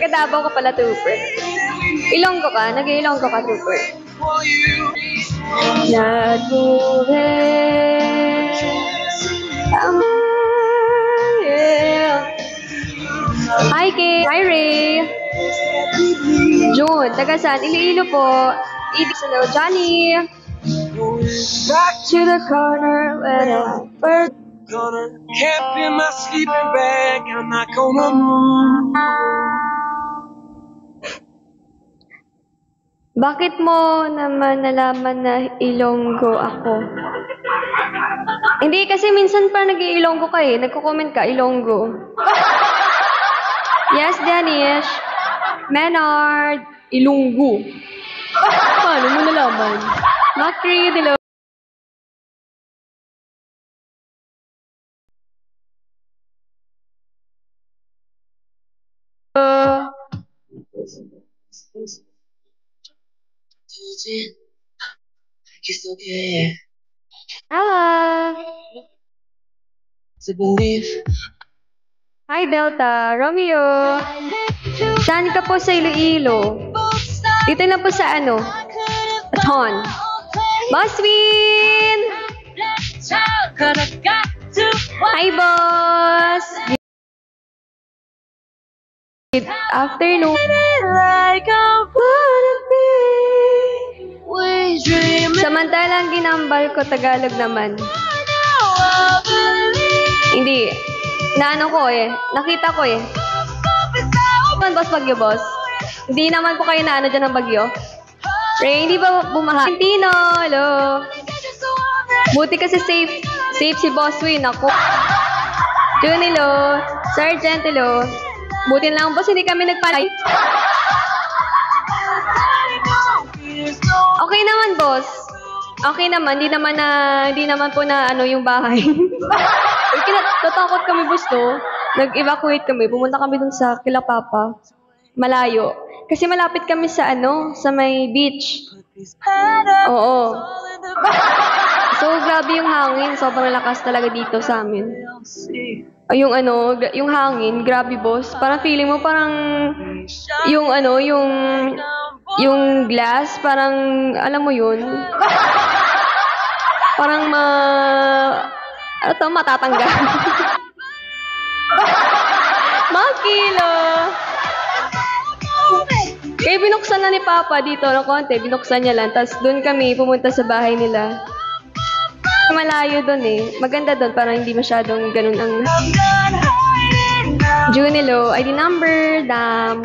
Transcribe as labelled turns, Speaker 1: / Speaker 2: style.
Speaker 1: Taga Davao ka pala, trooper. Ilonggo ka? Nag-Ilonggo ka, trooper. Not moving. Yeah. Hi, Kay. Hi, Ray. June. Taga saan? Iloilo po. Ibig sabihin, Johnny. Back to the corner when I first gonna camp in my sleeping bag. I'm not gonna move. Bakit mo naman nalaman na Ilonggo ako? Hindi, kasi minsan pa nag-Ilonggo ka eh. Nagko-comment ka, Ilonggo. Yes, Danish. Menard, Ilonggo. Paano mo nalaman? Macri, Dilo. Hi, Delta. Romeo. Saan ka po sa Iloilo? Dito na po sa ano? Aton. Bosswin! Hi, boss! Good afternoon. Samantalang ginambal ko, Tagalog naman. Hindi. Naano ko eh. Nakita ko eh. Boss, Bagyo, boss. Hindi naman po kayo naano dyan ng Bagyo. Ray, hindi ba bumaha? Tino, hello. Buti kasi safe si Boss Win. Ako. June, hello. Sergeant, hello. Buti lang, boss, hindi kami nagpalay. Okay naman, boss. Okay naman, hindi naman po na ano yung bahay. Tatakot kami, boss, no? Nag-evacuate kami. Pumunta kami dun sa kila Papa. Malayo. Kasi malapit kami sa ano, sa may beach. Oo. So, grabe yung hangin. Sobrang lakas talaga dito sa amin. Yung ano, yung hangin, grabe, boss. Parang feeling mo parang yung ano, yung glass, parang alam mo yun. Parang matatanggal. Makilo. Kaya binuksan na ni Papa dito ng konti. Binuksan niya lang. Tapos doon kami pumunta sa bahay nila. Malayo doon eh. Maganda doon. Parang hindi masyadong ganun ang... Junilo, ID number, dam.